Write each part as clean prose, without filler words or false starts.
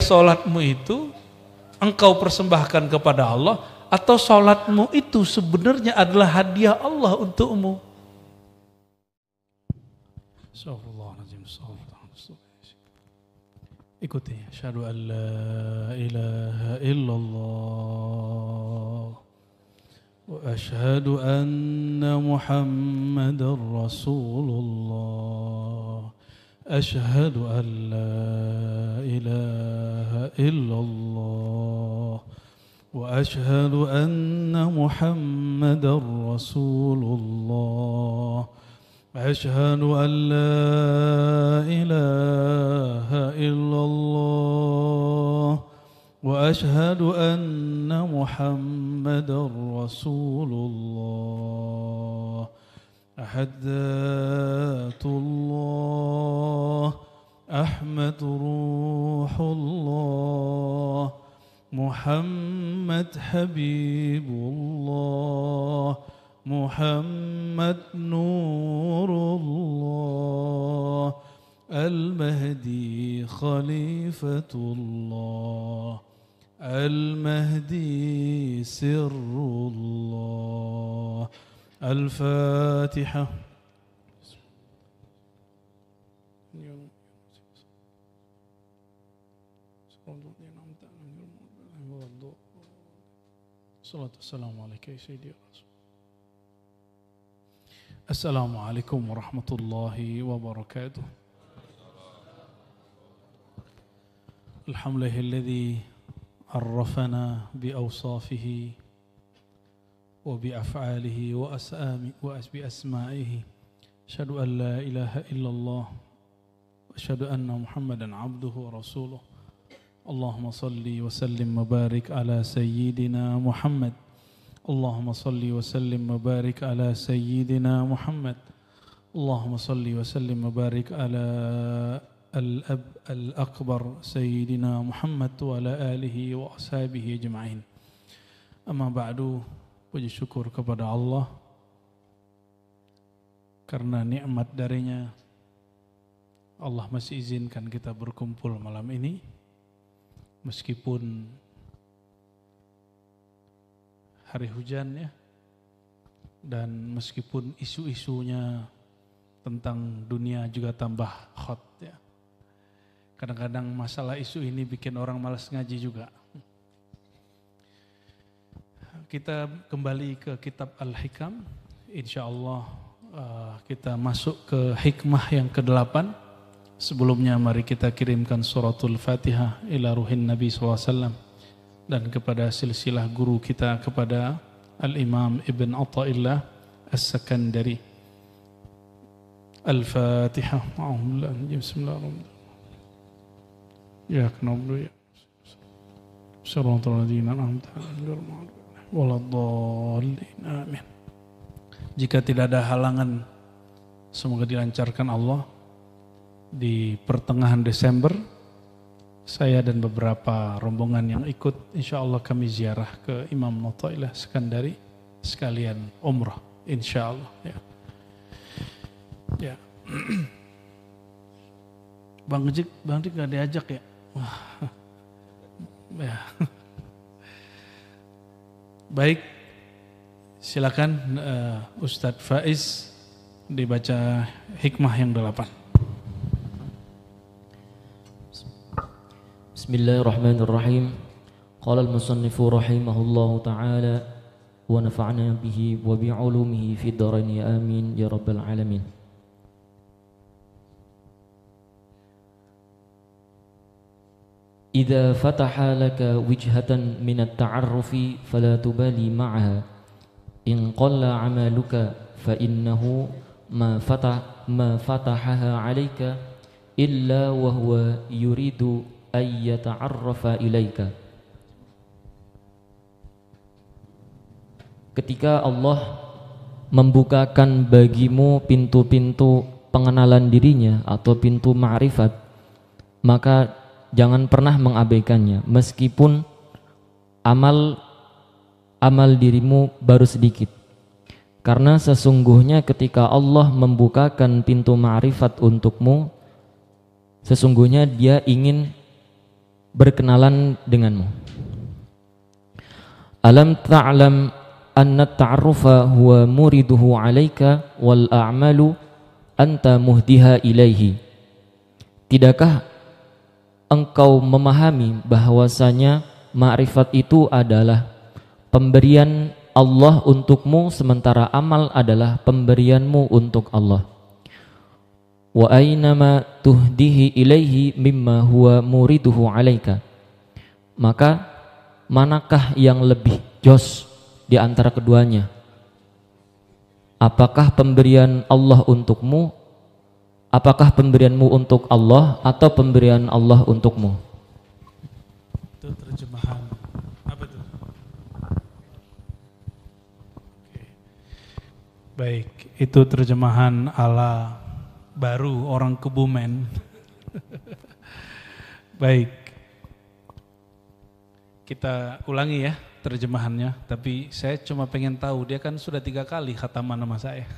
sholatmu itu engkau persembahkan kepada Allah, atau sholatmu itu sebenarnya adalah hadiah Allah untukmu. Ikuti. Asyhadu an la ilaha illallah wa asyhadu anna Muhammadar Rasulullah. Asyhadu an la ilaha illallah wa asyhadu anna Muhammadar Rasulullah. أشهد أن لا إله إلا الله وأشهد أن محمدا رسول الله. أحدث الله أحمد روح الله محمد حبيب الله محمد نور الله المهدي خليفة الله المهدي سر الله. الفاتحة. الصلاة والسلام عليك يا سيدي. السلام عليكم ورحمة الله وبركاته. الحمد لله الذي عرفنا بأوصافه وبأفعاله وبأسمائه. أشهد أن لا إله إلا الله وأشهد أن محمدا عبده ورسوله. اللهم صل وسلم وبارك على سيدنا محمد. اللهم صل وسلم وبارك على سيدنا محمد. اللهم صل وسلم وبارك على الأب الأكبر سيدنا محمد وعلى آله وأصحابه أجمعين. أما بعد, puji syukur kepada Allah karena nikmat darinya Allah masih izinkan kita berkumpul malam ini, meskipun hari hujan ya, dan meskipun isu-isunya tentang dunia juga tambah hot ya. Kadang-kadang masalah isu ini bikin orang malas ngaji juga. Kita kembali ke kitab Al-Hikam. InsyaAllah kita masuk ke hikmah yang ke-8. Sebelumnya mari kita kirimkan suratul Fatihah ila ruhin Nabi SAW dan kepada silsilah guru kita, kepada Al-Imam Ibn Atha'illah As-Sakandari. Al-Fatihah. Bismillahirrahmanirrahim. Ya na'budu ya siratal ladzina an'amta 'alaihim waladdallin. Amin. Jika tidak ada halangan, semoga dilancarkan Allah, di pertengahan Desember saya dan beberapa rombongan yang ikut, insya Allah kami ziarah ke Imam Atha'illah Sakandari sekalian umrah, insya Allah ya. Ya. Bang Dik gak diajak ya? Ya. Baik, silakan Ustadz Faiz dibaca hikmah yang 8. Bismillahirrahmanirrahim. Qala al-musannifu rahimahullahu ta'ala wa nafa'na bihi wa bi'ulumihi fid dharain amin ya rabbal alamin. Idza fataha laka wijhatan min at-ta'arrufi fala tubali ma'aha in qalla 'amaluka fa innahu ma fatahaha 'alayka illa wa huwa yuridu ay yata'arrafa ilaika. Ketika Allah membukakan bagimu pintu-pintu pengenalan dirinya atau pintu ma'rifat, maka jangan pernah mengabaikannya meskipun amal dirimu baru sedikit. Karena sesungguhnya ketika Allah membukakan pintu ma'rifat untukmu, sesungguhnya Dia ingin berkenalan denganmu. Alam ta'lam anna ta'arrufa huwa muriduhu 'alaika wal a'malu anta muhdiha ilaihi. Tidakkah engkau memahami bahwasanya ma'rifat itu adalah pemberian Allah untukmu, sementara amal adalah pemberianmu untuk Allah. Wa aynama tuhdihi ilaihi mimma huwa muriduhu 'alaika. Maka manakah yang lebih jos di antara keduanya? Apakah pemberian Allah untukmu? Apakah pemberianmu untuk Allah atau pemberian Allah untukmu? Itu terjemahan apa itu? Oke. Baik, itu terjemahan ala baru orang Kebumen. Baik, kita ulangi ya terjemahannya. Tapi saya cuma pengen tahu, dia kan sudah 3 kali khataman nama saya.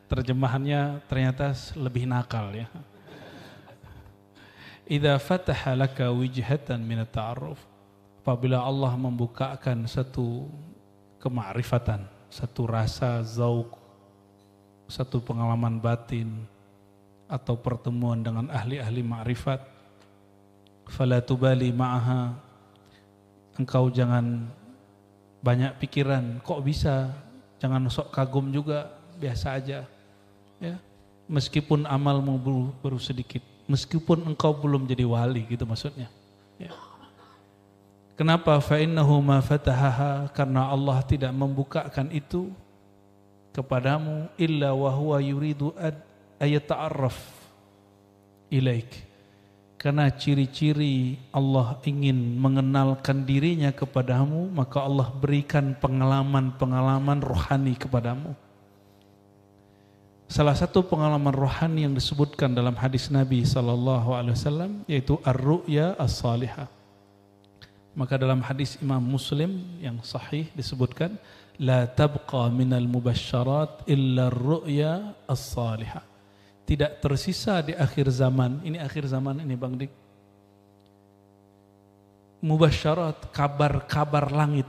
Terjemahannya ternyata lebih nakal ya. Idza fataha laka wijhatan min at-ta'arruf. Apabila Allah membukakan satu kemakrifatan, satu rasa zauq, satu pengalaman batin atau pertemuan dengan ahli-ahli ma'rifat, fala tubali ma'aha, engkau jangan banyak pikiran, kok bisa, jangan sok kagum juga, biasa aja. Ya, meskipun amalmu baru sedikit, meskipun engkau belum jadi wali, gitu maksudnya. Ya. Kenapa? Fa innahu ma fatahaha, karena Allah tidak membukakan itu kepadamu illa wa huwa yuridu ayata'arraf ilaik. Karena ciri-ciri Allah ingin mengenalkan dirinya kepadamu, maka Allah berikan pengalaman-pengalaman rohani kepadamu. Salah satu pengalaman rohani yang disebutkan dalam hadis Nabi SAW yaitu ar-ru'ya as-salihah. Maka dalam hadis Imam Muslim yang sahih disebutkan, la tabqa minal mubasyarat illa ar-ru'ya as-salihah. Tidak tersisa di akhir zaman, ini akhir zaman ini Bang Dik, mubasyarat, kabar-kabar langit.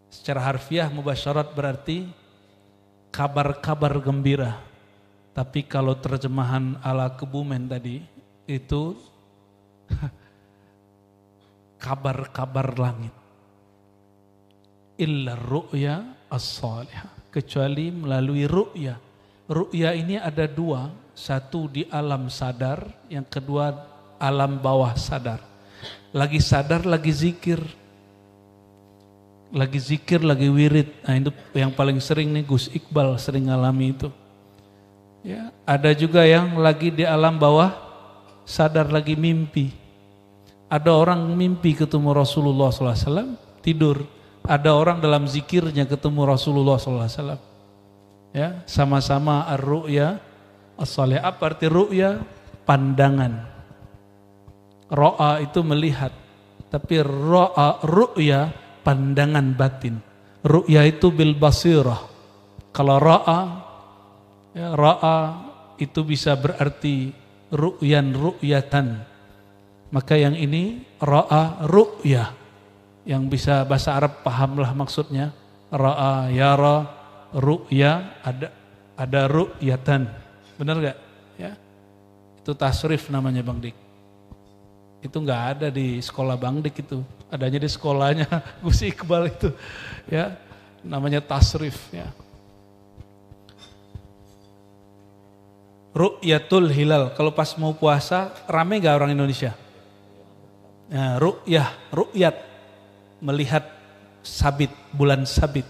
Secara harfiah mubasyarat berarti kabar-kabar gembira. Tapi kalau terjemahan ala Kebumen tadi itu kabar-kabar langit. Illa ru'ya as-salihah, kecuali melalui ru'ya. Ru'ya ini ada 2, satu di alam sadar, yang kedua alam bawah sadar. Lagi sadar, lagi zikir, lagi wirid. Nah itu yang paling sering nih Gus Iqbal sering ngalami itu. Ya, ada juga yang lagi di alam bawah sadar, lagi mimpi. Ada orang mimpi ketemu Rasulullah SAW, tidur. Ada orang dalam zikirnya ketemu Rasulullah SAW. Ya, sama-sama ar-ru'ya as-salih. Apa arti ru'ya? Pandangan. Ro'a itu melihat, tapi ru'ya pandangan batin. Ru'ya itu bil basirah. Kalau ra'a itu bisa berarti ru'yatan. Maka yang ini ra'a ru'ya, yang bisa bahasa Arab pahamlah maksudnya. Ra'a yara ru'ya, ada ru'yatan. Benar gak? Ya. Itu tasrif namanya Bang Dik. Itu gak ada di sekolah Bang Dik itu. Adanya di sekolahnya Gus Iqbal itu. Ya, namanya tasrif ya. Ru'yatul hilal. Kalau pas mau puasa rame gak orang Indonesia? Nah, ru'yat, melihat sabit, bulan sabit.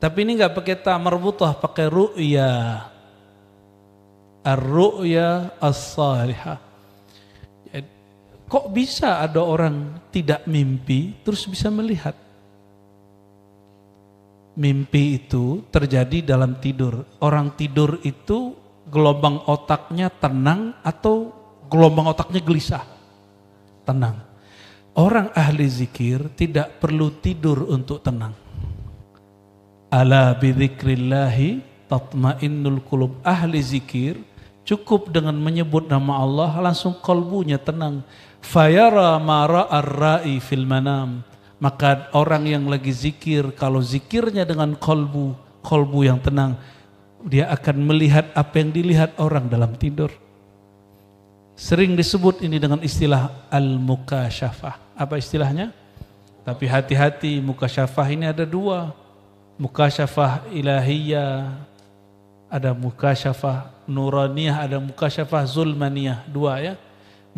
Tapi ini nggak pakai ta marbutah, pakai ru'ya. Ar-ru'ya as-salihah. Kok bisa ada orang tidak mimpi terus bisa melihat? Mimpi itu terjadi dalam tidur. Orang tidur itu gelombang otaknya tenang atau gelombang otaknya gelisah? Tenang. Orang ahli zikir tidak perlu tidur untuk tenang. Ala bidzikrillahi tatmainnul qulub. Ahli zikir cukup dengan menyebut nama Allah langsung kalbunya tenang. Fayara ma ra'ar ra'i fil manam. Maka orang yang lagi zikir, kalau zikirnya dengan kolbu yang tenang, dia akan melihat apa yang dilihat orang dalam tidur. Sering disebut ini dengan istilah al-mukasyafah. Apa istilahnya? Tapi hati-hati, mukasyafah ini ada dua. Mukasyafah ilahiyah, ada mukasyafah nuraniyah, ada mukasyafah zulmaniyah. Dua ya.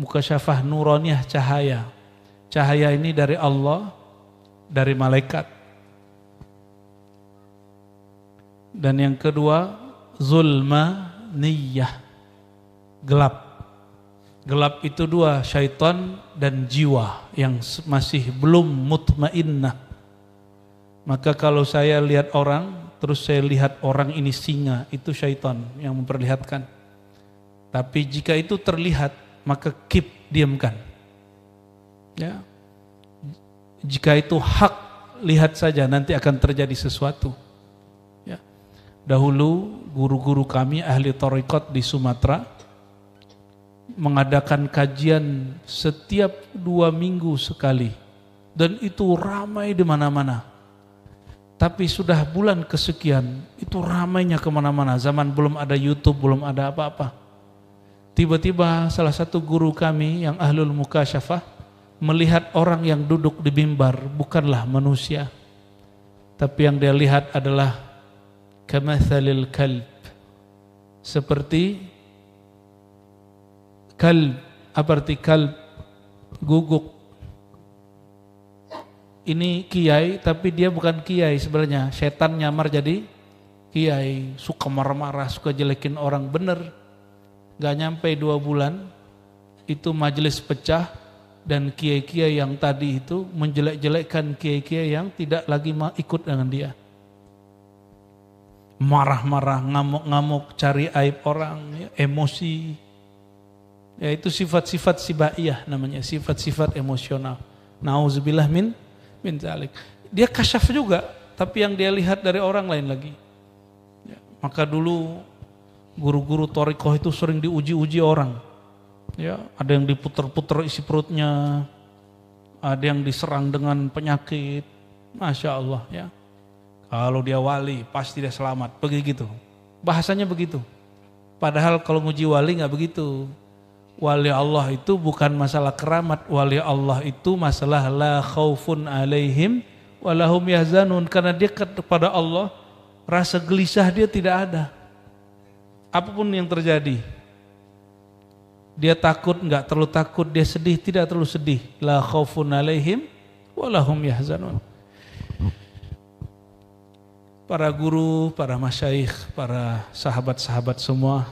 Mukasyafah nuraniyah cahaya. Cahaya ini dari Allah, dari malaikat. Dan yang kedua zulmaniyah, gelap. Gelap itu dua, syaitan dan jiwa yang masih belum mutmainnah. Maka kalau saya lihat orang, terus saya lihat orang ini singa, itu syaitan yang memperlihatkan. Tapi jika itu terlihat, maka diamkan. Ya. Jika itu hak, lihat saja, nanti akan terjadi sesuatu. Ya. Dahulu guru-guru kami ahli thariqat di Sumatera mengadakan kajian setiap 2 minggu sekali, dan itu ramai di mana-mana. Tapi sudah bulan kesekian, itu ramainya kemana-mana. Zaman belum ada YouTube, belum ada apa-apa. Tiba-tiba salah satu guru kami yang ahlul mukasyafah melihat orang yang duduk di mimbar bukanlah manusia, tapi yang dia lihat adalah kamathalil kalb, seperti kalb. Apa arti kalb? Guguk. Ini kiai, tapi dia bukan kiai sebenarnya. Setan nyamar jadi kiai, suka marah-marah, suka jelekin orang. Bener, gak nyampe 2 bulan itu majelis pecah, dan kiai-kiai yang tadi itu menjelek-jelekkan kiai-kiai yang tidak lagi ikut dengan dia. Marah-marah, ngamuk-ngamuk, cari aib orang, ya, emosi. Ya, itu sifat-sifat sibaiyah namanya, sifat-sifat emosional. Nauzubillah min zalik. Dia kasyaf juga, tapi yang dia lihat dari orang lain lagi. Ya, maka dulu guru-guru thariqah itu sering diuji-uji orang. Ya, ada yang diputer-puter isi perutnya, ada yang diserang dengan penyakit. Masya Allah ya. Kalau dia wali pasti dia selamat, begitu. Bahasanya begitu. Padahal kalau nguji wali nggak begitu. Wali Allah itu bukan masalah keramat, wali Allah itu masalah la khaufun alaihim walahum yahzanun, karena dia kepada Allah rasa gelisah dia tidak ada. Apapun yang terjadi, dia takut nggak terlalu takut, dia sedih tidak terlalu sedih. La khaufun alaihim walahum yahzanun. Para guru, para masyayikh, para sahabat-sahabat semua,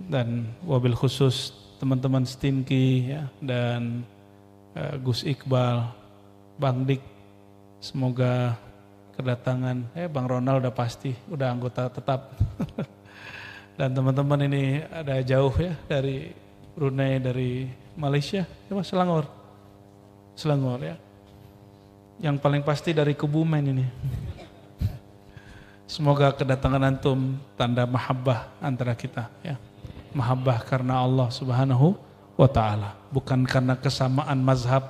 dan wabil khusus teman-teman Stinky ya, dan Gus Iqbal, Bang Dik, semoga kedatangan Bang Ronald udah pasti, udah anggota tetap. Dan teman-teman ini ada jauh ya, dari Brunei, dari Malaysia, Selangor ya. Yang paling pasti dari Kebumen ini. Semoga kedatangan antum tanda mahabbah antara kita ya. Mahabbah karena Allah Subhanahu wa ta'ala, bukan karena kesamaan mazhab,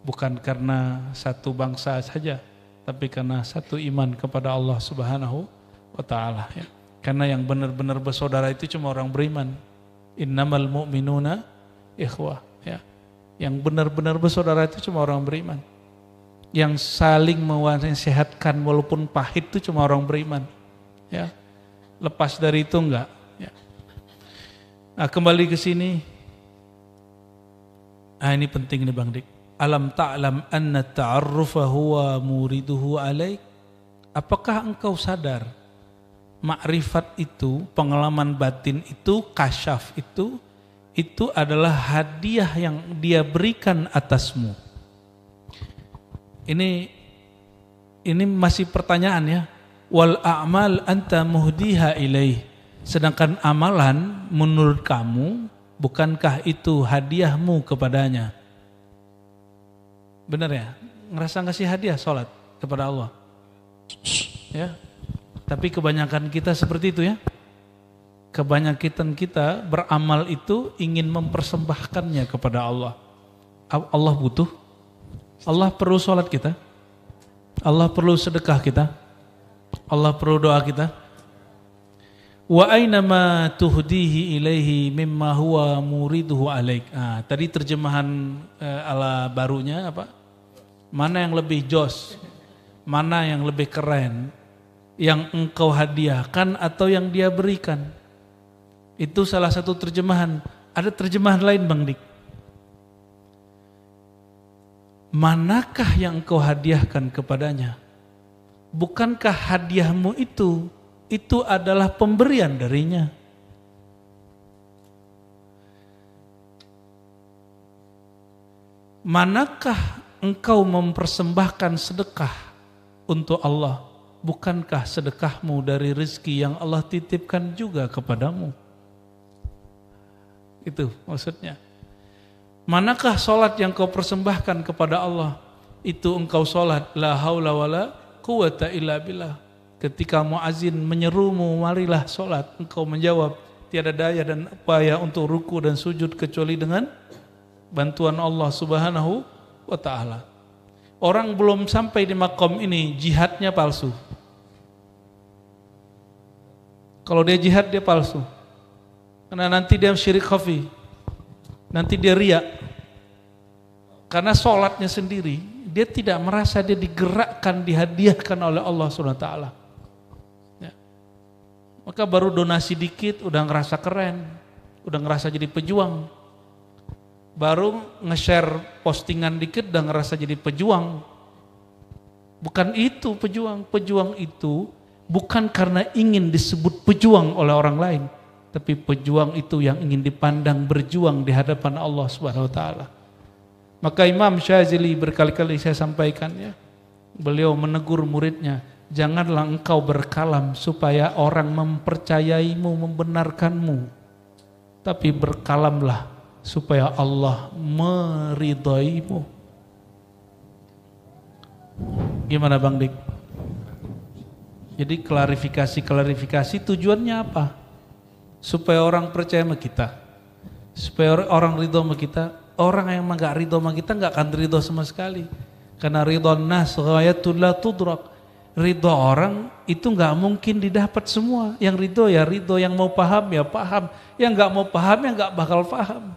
bukan karena satu bangsa saja, tapi karena satu iman kepada Allah Subhanahu wa ta'ala ya. Karena yang benar-benar bersaudara itu cuma orang beriman. Innamal mu'minuna ikhwah ya. Yang benar-benar bersaudara itu cuma orang beriman. Yang saling menasihatkan walaupun pahit itu cuma orang beriman ya. Lepas dari itu enggak ya. Nah, kembali ke sini. Ini penting nih Bang Dik. Alam ta'lam anna ta'arrufa huwa muriduhu alaik. Apakah engkau sadar makrifat itu, pengalaman batin itu, kasyaf itu adalah hadiah yang dia berikan atasmu. Ini masih pertanyaan ya. Wal a'mal anta muhdiha ilaih. Sedangkan amalan menurut kamu, bukankah itu hadiahmu kepadanya? Benar ya? Ngerasa ngasih hadiah sholat kepada Allah? Ya. Tapi kebanyakan kita seperti itu ya. kebanyakan kita beramal itu ingin mempersembahkannya kepada Allah. Allah butuh, Allah perlu sholat kita, Allah perlu sedekah kita, Allah perlu doa kita. Wa aina ma tuhdihi ilaihi mimma huwa muriduhu alaik. Tadi terjemahan ala barunya apa? Mana yang lebih jos? Mana yang lebih keren? Yang engkau hadiahkan atau yang dia berikan? Itu salah satu terjemahan. Ada terjemahan lain Bang Dik. Manakah yang engkau hadiahkan kepadanya? Bukankah hadiahmu itu adalah pemberian darinya? Manakah engkau mempersembahkan sedekah untuk Allah? Bukankah sedekahmu dari rezeki yang Allah titipkan juga kepadamu? Itu maksudnya. Manakah solat yang kau persembahkan kepada Allah? Itu engkau solat la haula wala quwata illa billah. Ketika muazin menyerumu marilah solat, engkau menjawab tiada daya dan upaya untuk ruku dan sujud kecuali dengan bantuan Allah Subhanahu wa taala. Orang belum sampai di makom ini jihadnya palsu. Kalau dia jihad dia palsu. Karena nanti dia syirik khafi. Nanti dia riya. Karena sholatnya sendiri, dia tidak merasa dia digerakkan, dihadiahkan oleh Allah SWT. Ya. Maka baru donasi dikit udah ngerasa keren, udah ngerasa jadi pejuang. Baru nge-share postingan dikit udah ngerasa jadi pejuang. Bukan itu pejuang. Pejuang itu bukan karena ingin disebut pejuang oleh orang lain. Tapi pejuang itu yang ingin dipandang berjuang di hadapan Allah Subhanahu wa taala. Maka Imam Syazili berkali-kali saya sampaikan ya, beliau menegur muridnya, janganlah engkau berkalam supaya orang mempercayaimu, membenarkanmu. Tapi berkalamlah supaya Allah meridaimu. Gimana Bang Dik? Jadi klarifikasi tujuannya apa? Supaya orang percaya sama kita, supaya orang ridho sama kita. Orang yang enggak ridho sama kita enggak akan ridho sama sekali. Karena ridho nas ghayatun la tudrak. Ridho orang itu enggak mungkin didapat semua. Yang ridho ya ridho, yang mau paham ya paham, yang enggak mau paham ya enggak bakal paham.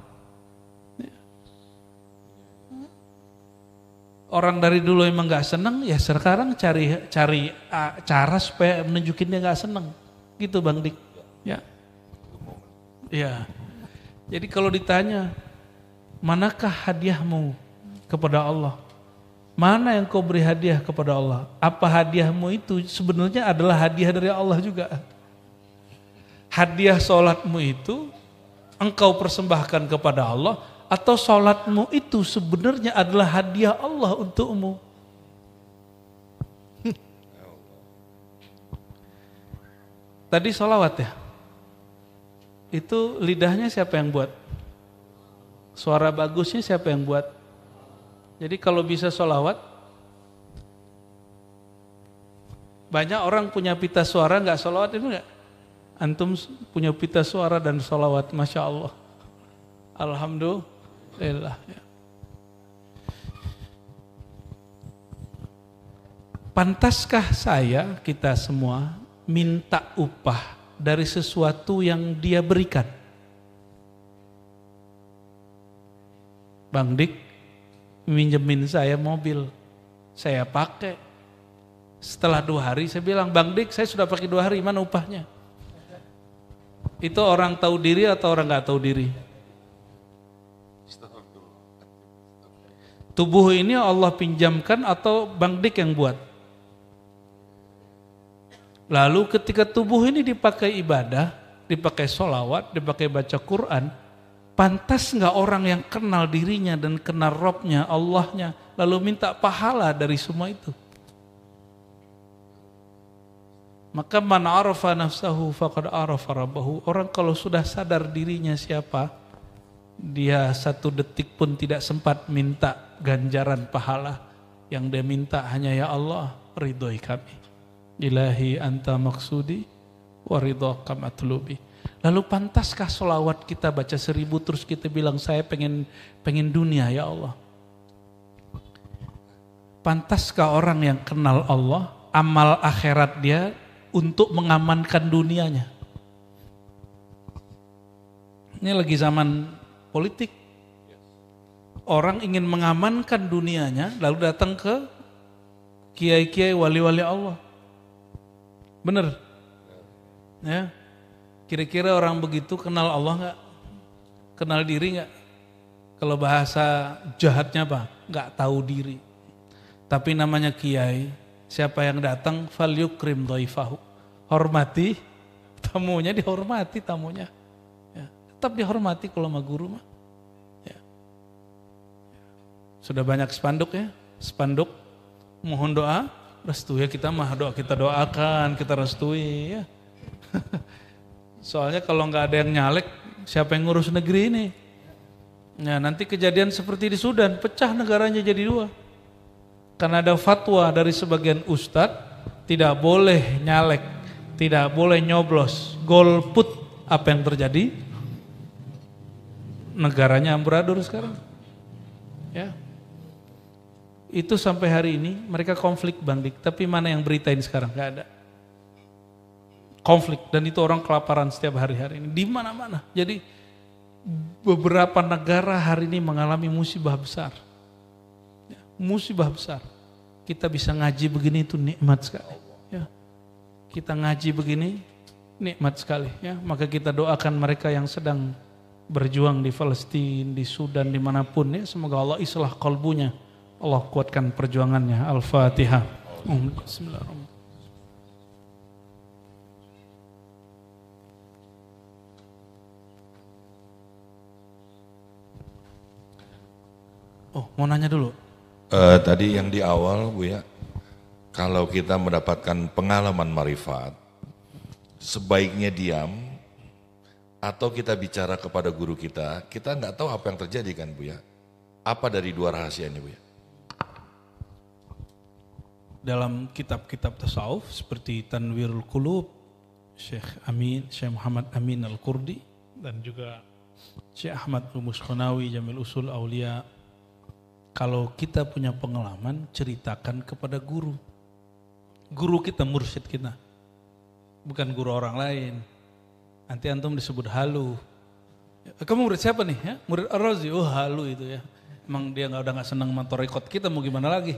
Orang dari dulu emang enggak seneng, ya sekarang cari cara supaya menunjukin dia enggak seneng. Gitu Bang Dik. Ya. Ya. Jadi kalau ditanya, manakah hadiahmu kepada Allah? Mana yang kau beri hadiah kepada Allah? Apa hadiahmu itu sebenarnya adalah hadiah dari Allah juga. Hadiah sholatmu itu engkau persembahkan kepada Allah, atau sholatmu itu sebenarnya adalah hadiah Allah untukmu. Tadi sholawat ya? Itu lidahnya siapa yang buat? Suara bagusnya siapa yang buat? Jadi kalau bisa sholawat, banyak orang punya pita suara nggak sholawat itu nggak? Antum punya pita suara dan sholawat, Masya Allah. Alhamdulillah. Pantaskah kita semua minta upah dari sesuatu yang dia berikan? Bang Dik minjemin saya mobil, saya pakai. Setelah 2 hari saya bilang, Bang Dik saya sudah pakai 2 hari, mana upahnya? Itu orang tahu diri atau orang gak tahu diri? Tubuh ini Allah pinjamkan atau Bang Dik yang buat? Lalu ketika tubuh ini dipakai ibadah, dipakai sholawat, dipakai baca Quran, pantas nggak orang yang kenal dirinya dan kenal Robnya, Allahnya, lalu minta pahala dari semua itu? Maka man arafa nafsahu faqad arafa rabbahu. Orang kalau sudah sadar dirinya siapa, dia 1 detik pun tidak sempat minta ganjaran pahala. Yang dia minta hanya, ya Allah, ridhoi kami. Ilahi anta maksudi wa ridhaka matlubi. Lalu pantaskah sholawat kita baca 1000 terus kita bilang saya pengen dunia ya Allah? Pantaskah orang yang kenal Allah, amal akhirat dia untuk mengamankan dunianya? Ini lagi zaman politik. Orang ingin mengamankan dunianya, lalu datang ke kiai-kiai wali-wali Allah. Bener? Ya. Kira-kira orang begitu kenal Allah nggak? Kenal diri nggak? Kalau bahasa jahatnya apa? Nggak tahu diri. Tapi namanya kiai, siapa yang datang falyukrim dhaifahu. Hormati tamunya, dihormati tamunya. Ya. Tetap dihormati kalau sama guru mah. Ya. Sudah banyak spanduk ya, spanduk mohon doa, restu ya, kita mah doa, kita doakan, kita restui ya. Soalnya kalau nggak ada yang nyalek, siapa yang ngurus negeri ini? Nah, nanti kejadian seperti di Sudan, pecah negaranya jadi 2. Karena ada fatwa dari sebagian ustadz, tidak boleh nyalek, tidak boleh nyoblos, golput. Apa yang terjadi? Negaranya amburadul sekarang. Ya. Itu sampai hari ini mereka konflik Bang Dik, tapi mana yang beritain sekarang? Gak ada. Konflik, dan itu orang kelaparan setiap hari-hari ini, di mana-mana. Jadi beberapa negara hari ini mengalami musibah besar. Ya, musibah besar. Kita bisa ngaji begini itu nikmat sekali. Ya. Kita ngaji begini nikmat sekali. Ya. Maka kita doakan mereka yang sedang berjuang di Palestina, di Sudan, dimanapun. Ya. Semoga Allah islah qalbunya. Allah kuatkan perjuangannya. Al-Fatihah. Bismillahirrahmanirrahim. Oh, mau nanya dulu. Tadi yang di awal Bu ya, kalau kita mendapatkan pengalaman marifat, sebaiknya diam atau kita bicara kepada guru kita nggak tahu apa yang terjadi kan Bu ya. Apa dari 2 rahasia ini Bu ya? Dalam kitab-kitab tasawuf seperti Tanwirul Qulub, Syekh Muhammad Amin Al-Qurdi, dan juga Syekh Ahmad Rumus Khonawi, Jamil Usul Aulia, kalau kita punya pengalaman, ceritakan kepada guru. Guru kita, mursyid kita. Bukan guru orang lain. Nanti antum disebut halu. Kamu murid siapa nih? Ya? Murid Ar-Razi, oh halu itu ya. Emang dia udah gak senang sama thariqat kita, mau gimana lagi?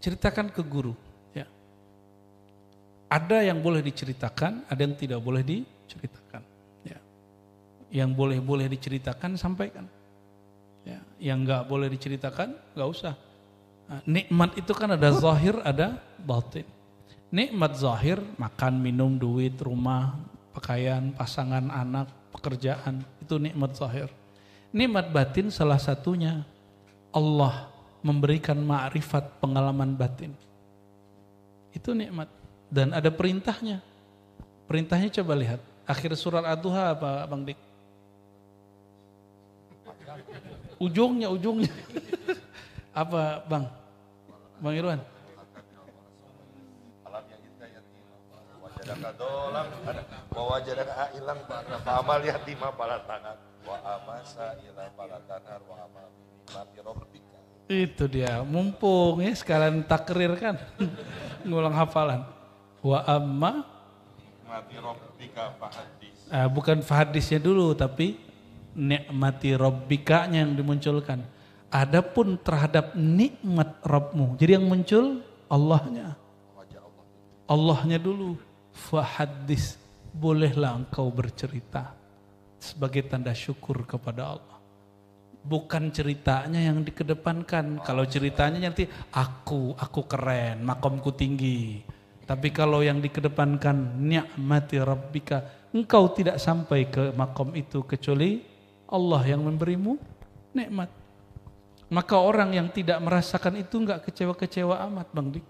Ceritakan ke guru. Ya. Ada yang boleh diceritakan, ada yang tidak boleh diceritakan. Yang boleh diceritakan sampaikan. Ya, yang nggak boleh diceritakan nggak usah. Nah, nikmat itu kan ada zahir, ada batin. Nikmat zahir, makan, minum, duit, rumah, pakaian, pasangan, anak, pekerjaan, itu nikmat zahir. Nikmat batin salah satunya Allah memberikan ma'rifat, pengalaman batin. Itu nikmat, dan ada perintahnya. Perintahnya coba lihat akhir surat Ad-Duha apa Bang Dik? Ujungnya. Apa Bang Irwan? Itu dia, mumpung ya sekalian takrir kan, ngulang hafalan. Wa amma bukan fahadisnya dulu, tapi nikmati rabbikanya yang dimunculkan. Adapun terhadap nikmat Rabbmu, jadi yang muncul Allahnya. Allahnya dulu. Fahadis, bolehlah engkau bercerita sebagai tanda syukur kepada Allah. Bukan ceritanya yang dikedepankan. Kalau ceritanya nanti aku keren, makomku tinggi. Tapi kalau yang dikedepankan nikmati rabbika, engkau tidak sampai ke makom itu kecuali Allah yang memberimu nikmat. Maka orang yang tidak merasakan itu enggak kecewa-kecewa amat Bang Dik.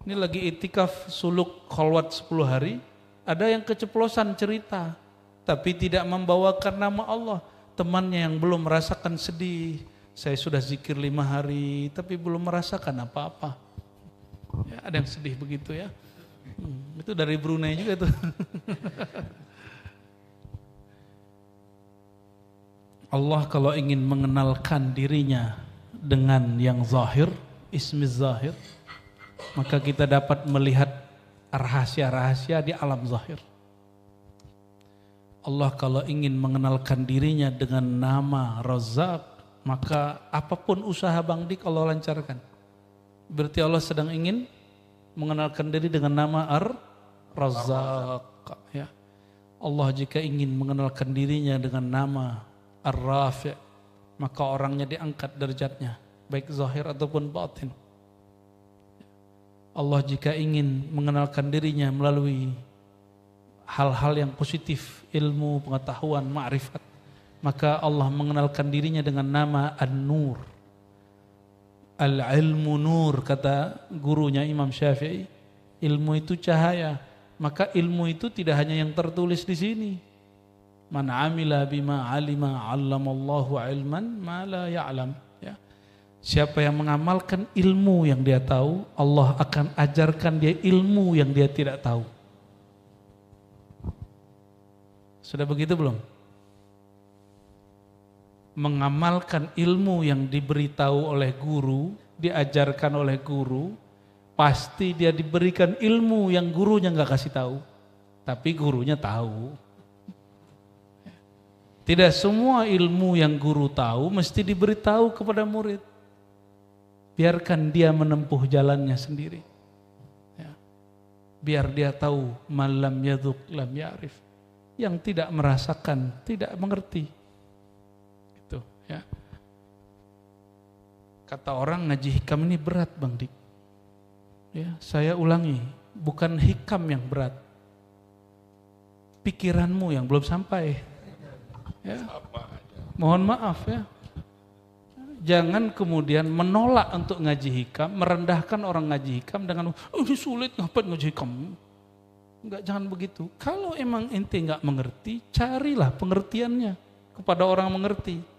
Ini lagi itikaf suluk khalwat 10 hari, ada yang keceplosan cerita, tapi tidak membawakan nama Allah. Temannya yang belum merasakan sedih, saya sudah zikir 5 hari, tapi belum merasakan apa-apa. Ya, ada yang sedih begitu ya. Itu dari Brunei juga tuh. Allah kalau ingin mengenalkan dirinya dengan yang zahir, ismi zahir, maka kita dapat melihat rahasia-rahasia di alam zahir. Allah kalau ingin mengenalkan dirinya dengan nama Razzaq, maka apapun usaha Bang Dik Allah lancarkan. Berarti Allah sedang ingin mengenalkan diri dengan nama Ar-Razzaq. Ya. Allah jika ingin mengenalkan dirinya dengan nama Ar-Rafi', maka orangnya diangkat derajatnya, baik zahir ataupun batin. Allah jika ingin mengenalkan dirinya melalui hal-hal yang positif, ilmu, pengetahuan, ma'rifat, maka Allah mengenalkan dirinya dengan nama An-Nur. Al-ilmu nur, kata gurunya Imam Syafi'i, ilmu itu cahaya. Maka ilmu itu tidak hanya yang tertulis di sini. Man amila bima alima 'allamallahu ilman ma la ya'lam. Ya. Siapa yang mengamalkan ilmu yang dia tahu, Allah akan ajarkan dia ilmu yang dia tidak tahu. Sudah begitu belum? Mengamalkan ilmu yang diberitahu oleh guru, diajarkan oleh guru, pasti dia diberikan ilmu yang gurunya nggak kasih tahu, tapi gurunya tahu. Tidak semua ilmu yang guru tahu mesti diberitahu kepada murid. Biarkan dia menempuh jalannya sendiri. Ya. Biar dia tahu malam yaduk lam ya'rif. Yang tidak merasakan, tidak mengerti. Ya. Kata orang ngaji hikam ini berat Bang Dik. Ya, saya ulangi, bukan hikam yang berat, pikiranmu yang belum sampai. Ya. Mohon maaf ya, jangan kemudian menolak untuk ngaji hikam, merendahkan orang ngaji hikam dengan ini sulit ngapain ngaji hikam. Enggak, jangan begitu. Kalau emang ente enggak mengerti, carilah pengertiannya kepada orang mengerti.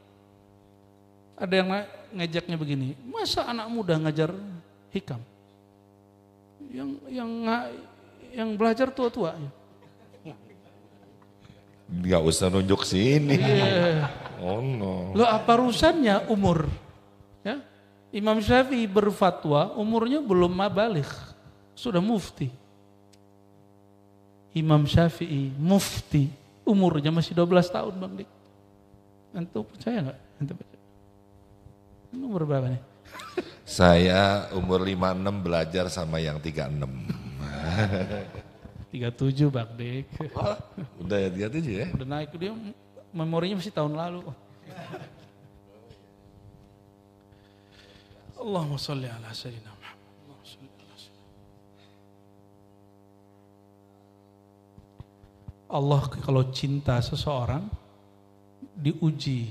Ada yang ngejaknya begini, masa anak muda ngajar hikam? Yang belajar tua-tua. Nggak usah nunjuk sini. Yeah. Oh no. Loh apa urusannya umur? Ya? Imam Syafi'i berfatwa umurnya belum mabaligh, sudah mufti. Imam Syafi'i mufti, umurnya masih 12 tahun Bang Dik. Antum percaya nggak? Antum percaya? Umur berapa nih? Saya umur 56 belajar sama yang 36. 37 Bang Dik. Wah, udah ya 37 ya? Udah naik, dia memorinya masih tahun lalu. Allahumma sholli ala sayyidina Muhammad. Allah kalau cinta seseorang diuji,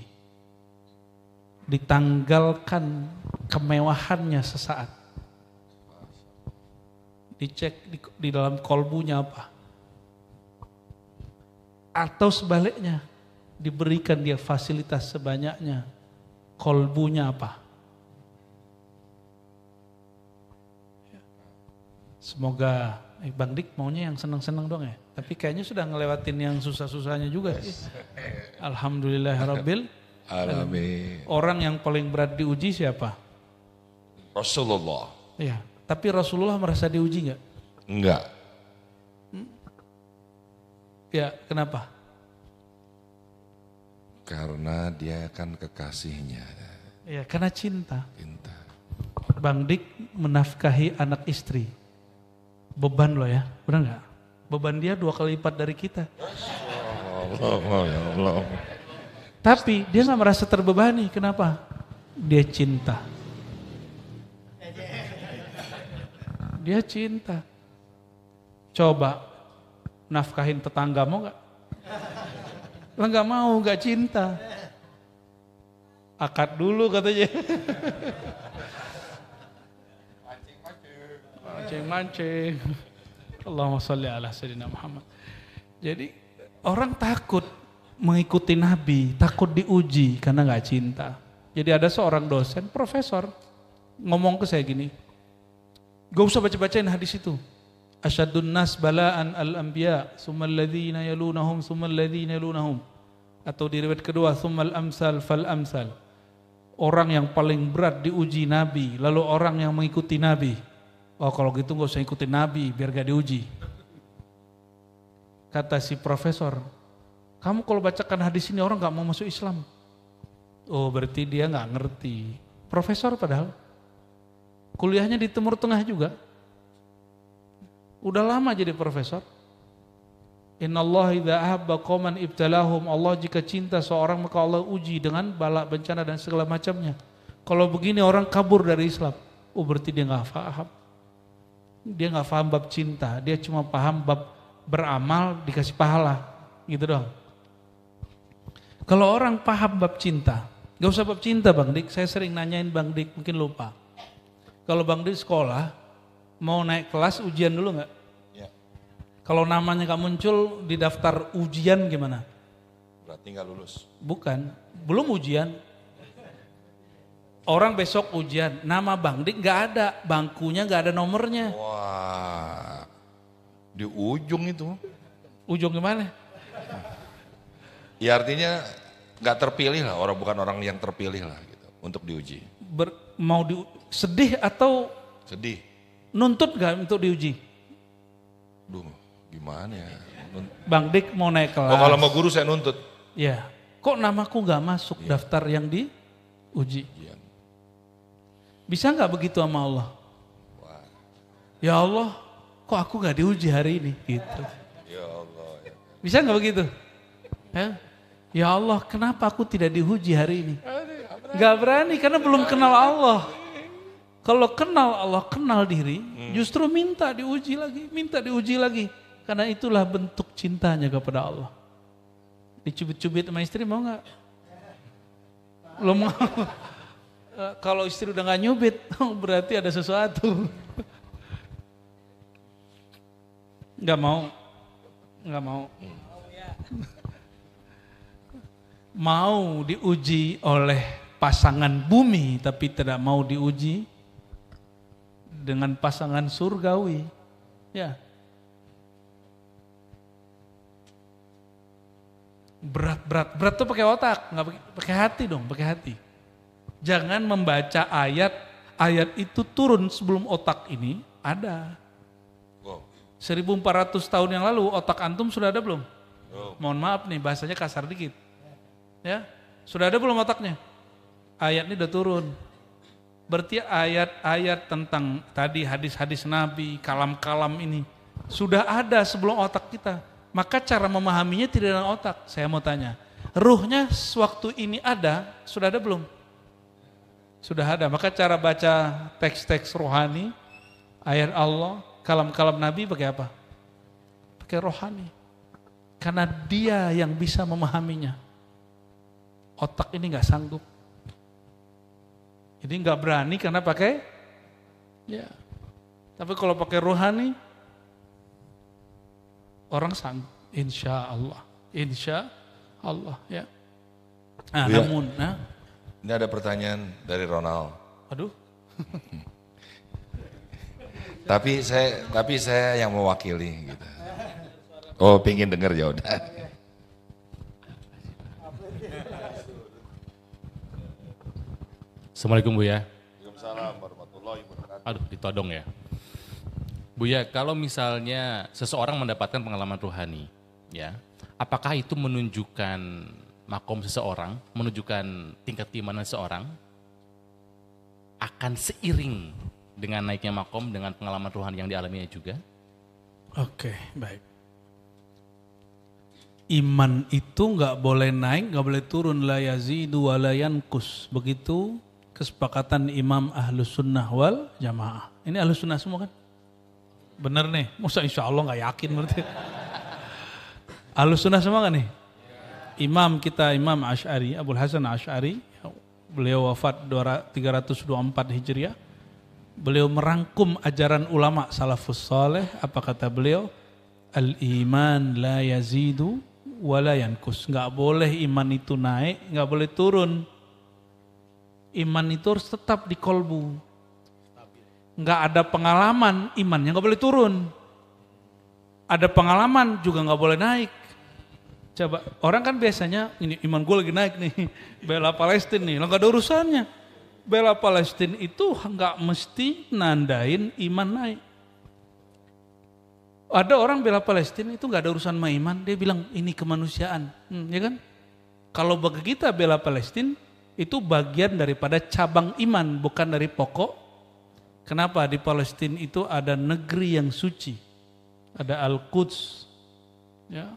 ditanggalkan kemewahannya sesaat, dicek di dalam kolbunya apa, atau sebaliknya diberikan dia fasilitas sebanyaknya, kolbunya apa. Semoga Bang Dik maunya yang senang-senang dong ya, tapi kayaknya sudah ngelewatin yang susah-susahnya juga. Alhamdulillahirabbil alamin. Orang yang paling berat diuji siapa? Rasulullah. Iya, tapi Rasulullah merasa diuji nggak? Enggak. Ya, kenapa? Karena dia kan kekasihnya. Ya, karena cinta. Cinta. Bang Dik menafkahi anak istri. Beban loh ya, benar nggak? Beban dia 2 kali lipat dari kita. Allah. Tapi dia nggak merasa terbebani, kenapa? Dia cinta. Dia cinta. Coba nafkahin tetangga mau nggak? Lah nggak mau, nggak cinta. Akad dulu katanya. Mancing-mancing. Allahumma sholli ala sayyidina Muhammad. Jadi orang takut mengikuti Nabi, takut diuji karena nggak cinta. Jadi ada seorang dosen, profesor, ngomong ke saya gini, gak usah baca-bacain hadis itu. Asyadun nas bala'an al-anbiya, summal ladzina yalunahum, summal ladzina yalunahum. Atau di riwayat kedua, summal amsal fal amsal. Orang yang paling berat diuji Nabi, lalu orang yang mengikuti Nabi. Oh kalau gitu gak usah ikutin Nabi, biar gak diuji. Kata si profesor, kamu kalau bacakan hadis ini orang gak mau masuk Islam. Oh berarti dia gak ngerti. Profesor padahal. Kuliahnya di Timur Tengah juga. Udah lama jadi profesor. Innallaha idza ahabba qauman ibtalahum. Allah jika cinta seorang maka Allah uji dengan bala, bencana dan segala macamnya. Kalau begini orang kabur dari Islam. Oh berarti dia gak paham. Dia gak paham bab cinta. Dia cuma paham bab beramal dikasih pahala, gitu doang. Kalau orang paham bab cinta, gak usah bab cinta Bang Dik, saya sering nanyain Bang Dik, mungkin lupa. Kalau Bang Dik sekolah, mau naik kelas ujian dulu gak? Ya. Kalau namanya gak muncul di daftar ujian gimana? Berarti gak lulus. Bukan, belum ujian. Orang besok ujian, nama Bang Dik gak ada, bangkunya gak ada nomornya. Wah. Di ujung itu. Ujung gimana? Ya artinya nggak terpilih lah, bukan orang yang terpilih lah gitu untuk diuji. Sedih atau sedih? Nuntut nggak untuk diuji? Duh, gimana ya? Bang Dik mau naik kelas. Oh kalau mau guru saya nuntut. Ya, kok namaku nggak masuk daftar yang diuji? Bisa nggak begitu sama Allah? Wah. Ya Allah, kok aku gak diuji hari ini? Gitu. Ya Allah. Ya. Bisa gak begitu? Ya Allah, kenapa aku tidak diuji hari ini? Gak berani karena belum kenal Allah. Kalau kenal Allah, kenal diri, justru minta diuji lagi. Karena itulah bentuk cintanya kepada Allah. Dicubit-cubit sama istri mau gak? Belum mau. Kalau istri udah gak nyubit, berarti ada sesuatu. Gak mau. Mau diuji oleh pasangan bumi, tapi tidak mau diuji dengan pasangan surgawi. Ya. Berat tuh pakai otak, nggak pakai hati dong, pakai hati. Jangan membaca ayat itu turun sebelum otak ini ada. 1400 tahun yang lalu otak antum sudah ada belum? Mohon maaf nih bahasanya kasar dikit. Ya, sudah ada belum otaknya? Ayat ini udah turun. Berarti ayat-ayat tentang tadi hadis-hadis Nabi, kalam-kalam ini sudah ada sebelum otak kita. Maka cara memahaminya tidak dengan otak. Saya mau tanya, ruhnya sewaktu ini ada, sudah ada belum? Sudah ada. Maka cara baca teks-teks rohani, ayat Allah, kalam-kalam Nabi pakai apa? Pakai rohani. Karena dia yang bisa memahaminya. Otak ini gak sanggup. Jadi gak berani karena pakai, ya. Tapi kalau pakai rohani, orang sanggup. Insya Allah. Ya. Nah, ya. Namun, ini ada pertanyaan dari Ronald. Aduh. Tapi saya yang mewakili gitu. Oh, pingin denger ya udah. Assalamualaikum Buya. Waalaikumsalam warahmatullahi wabarakatuh. Aduh, ditodong ya. Buya, kalau misalnya seseorang mendapatkan pengalaman rohani, ya, apakah itu menunjukkan makom seseorang, menunjukkan tingkat keimanan seseorang akan seiring dengan naiknya makom dengan pengalaman rohani yang dialaminya juga? Oke, baik. Iman itu nggak boleh naik, nggak boleh turun, la yazidu wa la yanqus. Begitu kesepakatan Imam Ahlus Sunnah wal Jamaah. Ini Ahlus Sunnah semua kan? Bener nih, masa insya Allah nggak yakin berarti. Ahlus Sunnah semua kan nih? Imam kita, Imam Asy'ari, Abul Hasan Asy'ari, beliau wafat 324 Hijriah. Beliau merangkum ajaran ulama salafus saleh. Apa kata beliau? Al-iman la yazidu wa la yankus. Nggak boleh iman itu naik, nggak boleh turun. Iman itu harus tetap di kolbu. Nggak ada pengalaman, imannya nggak boleh turun. Ada pengalaman juga nggak boleh naik. Coba, orang kan biasanya, ini iman gue lagi naik nih, bela Palestina nih, nggak ada urusannya. Bela Palestina itu nggak mesti nandain iman naik. Ada orang bela Palestina itu nggak ada urusan sama iman, dia bilang ini kemanusiaan, ya kan? Kalau bagi kita bela Palestina itu bagian daripada cabang iman, bukan dari pokok. Kenapa? Di Palestina itu ada negeri yang suci, ada Al-Quds, ya.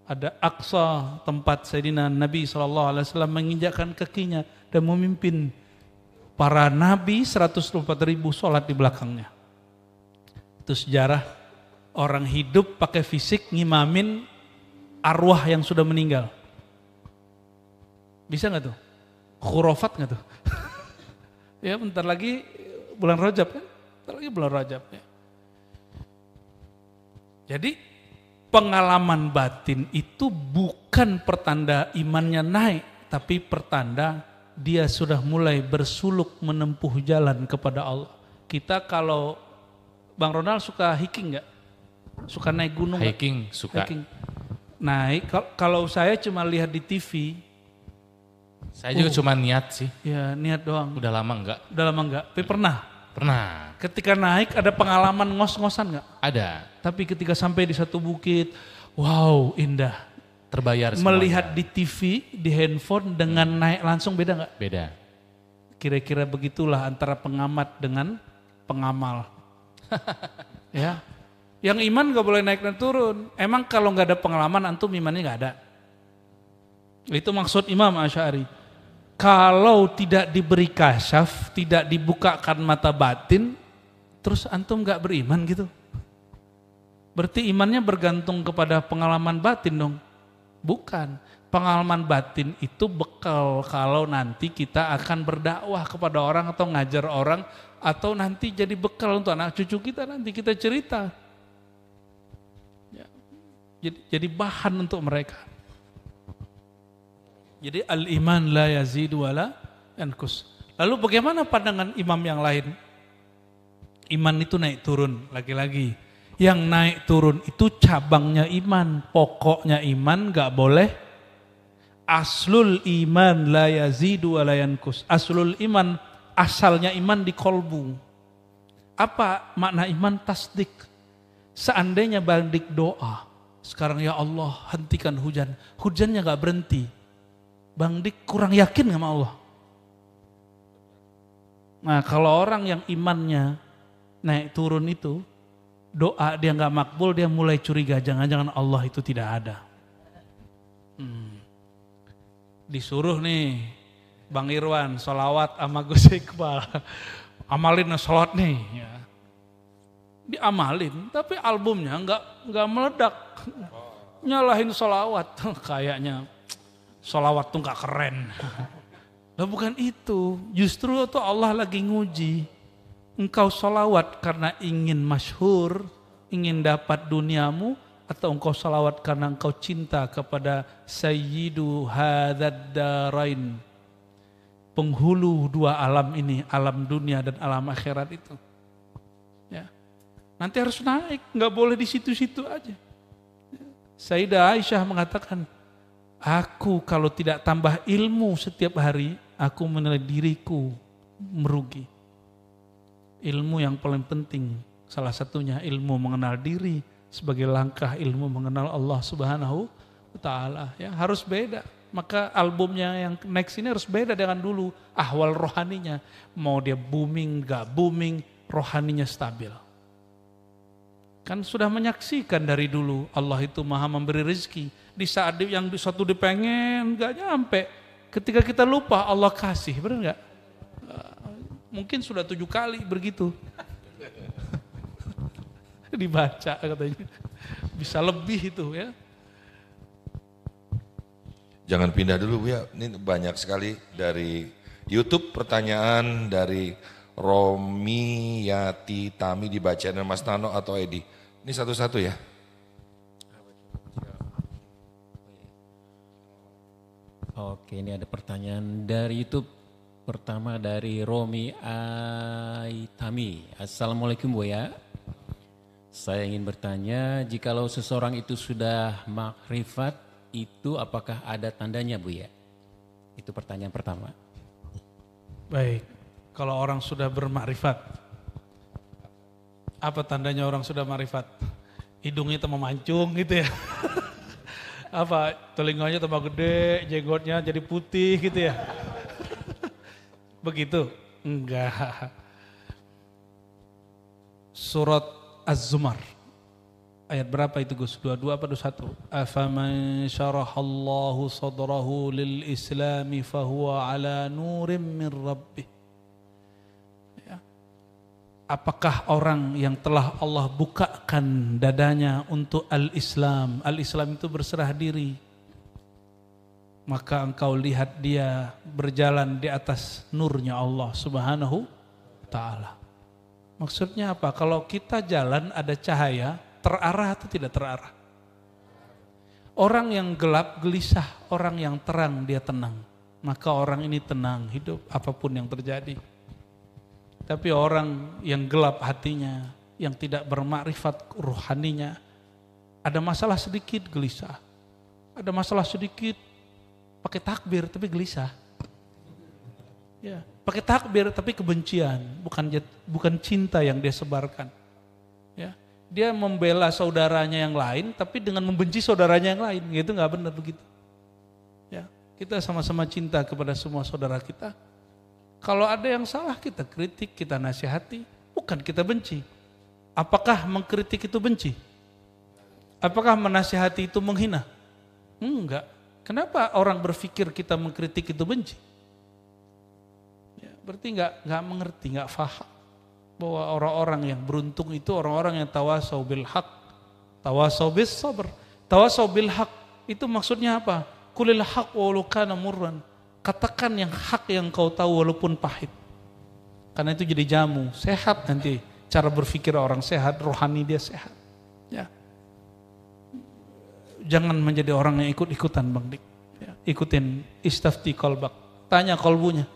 Ada Aqsa, tempat Sayyidina Nabi SAW menginjakkan kakinya dan memimpin para nabi 124.000 sholat di belakangnya. Itu sejarah orang hidup pakai fisik ngimamin arwah yang sudah meninggal. Bisa nggak tuh? Khurafat nggak tuh? Ya bentar lagi bulan Rajab kan? Bentar lagi bulan Rajab ya. Jadi pengalaman batin itu bukan pertanda imannya naik, tapi pertanda dia sudah mulai bersuluk menempuh jalan kepada Allah. Kita kalau Bang Ronald suka hiking nggak? Suka naik gunung? Hiking, suka. Hiking. Naik, kalau saya cuma lihat di TV. Saya juga cuma niat sih. Ya niat doang. Udah lama enggak? Udah lama enggak? Tapi pernah? Pernah. Ketika naik ada pengalaman ngos-ngosan nggak? Ada. Tapi ketika sampai di satu bukit, wow indah. Terbayar semuanya. Melihat di TV, di handphone dengan naik langsung beda nggak? Beda. Kira-kira begitulah antara pengamat dengan pengamal. Ya, yang iman nggak boleh naik dan turun. Emang kalau nggak ada pengalaman antum imannya nggak ada. Itu maksud Imam Asy'ari. Kalau tidak diberi kasyaf, tidak dibukakan mata batin, terus antum nggak beriman gitu. Berarti imannya bergantung kepada pengalaman batin dong. Bukan. Pengalaman batin itu bekal kalau nanti kita akan berdakwah kepada orang atau ngajar orang atau nanti jadi bekal untuk anak cucu kita nanti kita cerita. Ya. Jadi bahan untuk mereka. Jadi al-iman la yazidu wa la yankus. Lalu bagaimana pandangan imam yang lain? Iman itu naik turun, lagi-lagi. Yang naik turun itu cabangnya iman, pokoknya iman gak boleh. Aslul iman la yazidu wa la yankus. Aslul iman, asalnya iman di kolbu. Apa makna iman? Tasdik. Seandainya bandik doa, sekarang ya Allah hentikan hujan, hujannya gak berhenti. Bang Dik kurang yakin sama Allah. Nah kalau orang yang imannya naik turun itu, doa dia nggak makbul, dia mulai curiga, jangan-jangan Allah itu tidak ada. Disuruh nih Bang Irwan sholawat sama Gus Iqbal, amalin sholawat nih. Ya. Diamalin, tapi albumnya nggak meledak, nyalahin sholawat, kayaknya. Sholawat tuh gak keren. Nah bukan itu, justru itu Allah lagi nguji. Engkau sholawat karena ingin masyhur, ingin dapat duniamu, atau engkau sholawat karena engkau cinta kepada Sayyidu Hadzal Darain, penghulu dua alam ini, alam dunia dan alam akhirat itu. Ya. Nanti harus naik, gak boleh di situ-situ aja. Sayyidah Aisyah mengatakan, aku kalau tidak tambah ilmu setiap hari, aku menilai diriku merugi. Ilmu yang paling penting, salah satunya ilmu mengenal diri sebagai langkah ilmu mengenal Allah Subhanahu wa Ta'ala. Ya, harus beda. Maka albumnya yang next ini harus beda dengan dulu. Ahwal rohaninya, mau dia booming, gak booming, rohaninya stabil. Kan sudah menyaksikan dari dulu Allah itu maha memberi rezeki. Di saat yang satu dipengen gak nyampe, ketika kita lupa Allah kasih, benar gak? Mungkin sudah 7 kali begitu. Dibaca katanya, bisa lebih itu ya. Jangan pindah dulu ya, ini banyak sekali dari YouTube pertanyaan dari Romi Yati Tami dibacain Mas Nano atau Edi. Ini satu-satu ya. Oke, ini ada pertanyaan dari YouTube. Pertama dari Romi Aitami. Assalamualaikum Bu ya. Saya ingin bertanya, jikalau seseorang itu sudah makrifat, itu apakah ada tandanya Bu ya? Itu pertanyaan pertama. Baik, kalau orang sudah bermakrifat, apa tandanya orang sudah makrifat? Hidungnya tambah mancung gitu ya. Apa telinganya tambah gede, jenggotnya jadi putih gitu ya. Begitu? Enggak. Surat Az-Zumar. Ayat berapa itu Gus? 22 apa 21? Afaman syarahallahu sadrahu lil islami fahuwa ala nurim min rabbih. Ya. Apakah orang yang telah Allah bukakan dadanya untuk al-Islam. Al-Islam itu berserah diri. Maka engkau lihat dia berjalan di atas nurnya Allah subhanahu ta'ala. Maksudnya apa? Kalau kita jalan ada cahaya, terarah atau tidak terarah? Orang yang gelap gelisah, orang yang terang dia tenang. Maka orang ini tenang hidup apapun yang terjadi. Tapi orang yang gelap hatinya, yang tidak bermakrifat ruhaninya, ada masalah sedikit gelisah. Ada masalah sedikit pakai takbir tapi gelisah. Ya, pakai takbir tapi kebencian, bukan cinta yang dia sebarkan. Ya. Dia membela saudaranya yang lain, tapi dengan membenci saudaranya yang lain, gitu nggak benar begitu. Ya, kita sama-sama cinta kepada semua saudara kita. Kalau ada yang salah kita kritik, kita nasihati, bukan kita benci. Apakah mengkritik itu benci? Apakah menasihati itu menghina? Enggak. Kenapa orang berpikir kita mengkritik itu benci? Ya, berarti nggak mengerti, nggak faham. Bahwa orang-orang yang beruntung itu orang-orang yang tawasau bil haq, tawasau bis sabr. Tawasau bil haq itu maksudnya apa? Kulil haq walau kana murran. Katakan yang hak yang kau tahu walaupun pahit. Karena itu jadi jamu, sehat nanti cara berpikir orang sehat, rohani dia sehat. Ya. Jangan menjadi orang yang ikut-ikutan Bang Dik. Ya. Ikutin istafti qalbak, tanya kolbunya.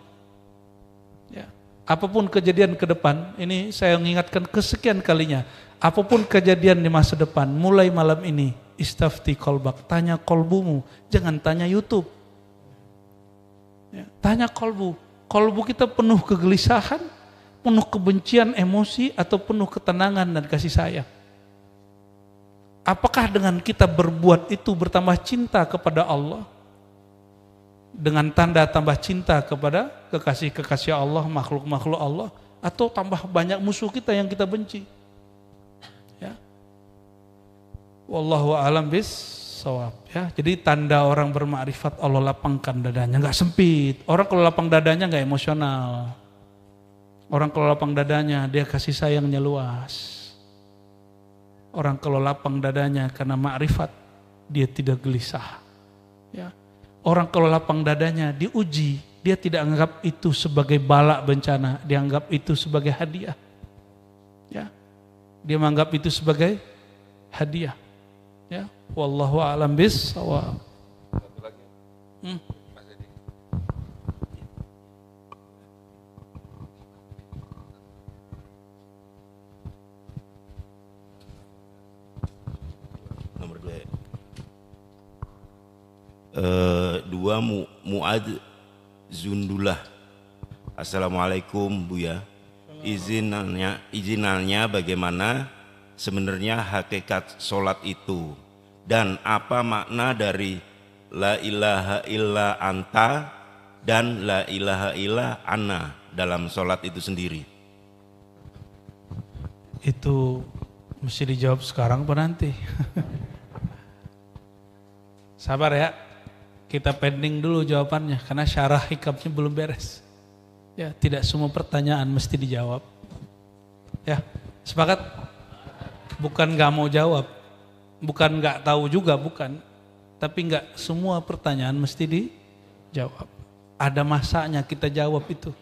Ya. Apapun kejadian ke depan, ini saya mengingatkan kesekian kalinya. Apapun kejadian di masa depan, mulai malam ini, istafti kolbak, tanya kolbumu, jangan tanya YouTube. Ya, tanya kolbu. Kolbu kita penuh kegelisahan, penuh kebencian, emosi, atau penuh ketenangan dan kasih sayang. Apakah dengan kita berbuat itu bertambah cinta kepada Allah? Dengan tanda tambah cinta kepada kekasih-kekasih Allah, makhluk-makhluk Allah, atau tambah banyak musuh kita yang kita benci. Ya. Wallahu a'lam bis-shawab. Ya. Jadi tanda orang bermakrifat Allah lapangkan dadanya, nggak sempit. Orang kalau lapang dadanya nggak emosional. Orang kalau lapang dadanya dia kasih sayangnya luas. Orang kalau lapang dadanya karena makrifat dia tidak gelisah. Ya. Orang kalau lapang dadanya diuji, dia tidak anggap itu sebagai bala bencana, dia anggap itu sebagai hadiah. Ya. Dia menganggap itu sebagai hadiah. Ya. Wallahu a'lam bis-shawab. Satu lagi. Mas Edi. Nomor 2 Muad Zundullah. Assalamualaikum Buya. Izinannya bagaimana sebenarnya hakikat sholat itu dan apa makna dari la ilaha illa anta dan la ilaha illa ana dalam sholat itu sendiri? Itu mesti dijawab sekarang apa nanti? Sabar ya. Kita pending dulu jawabannya karena syarah hikamnya belum beres. Ya, tidak semua pertanyaan mesti dijawab. Ya, sepakat? Bukan nggak mau jawab, bukan nggak tahu juga, bukan. Tapi nggak semua pertanyaan mesti dijawab. Ada masanya kita jawab itu.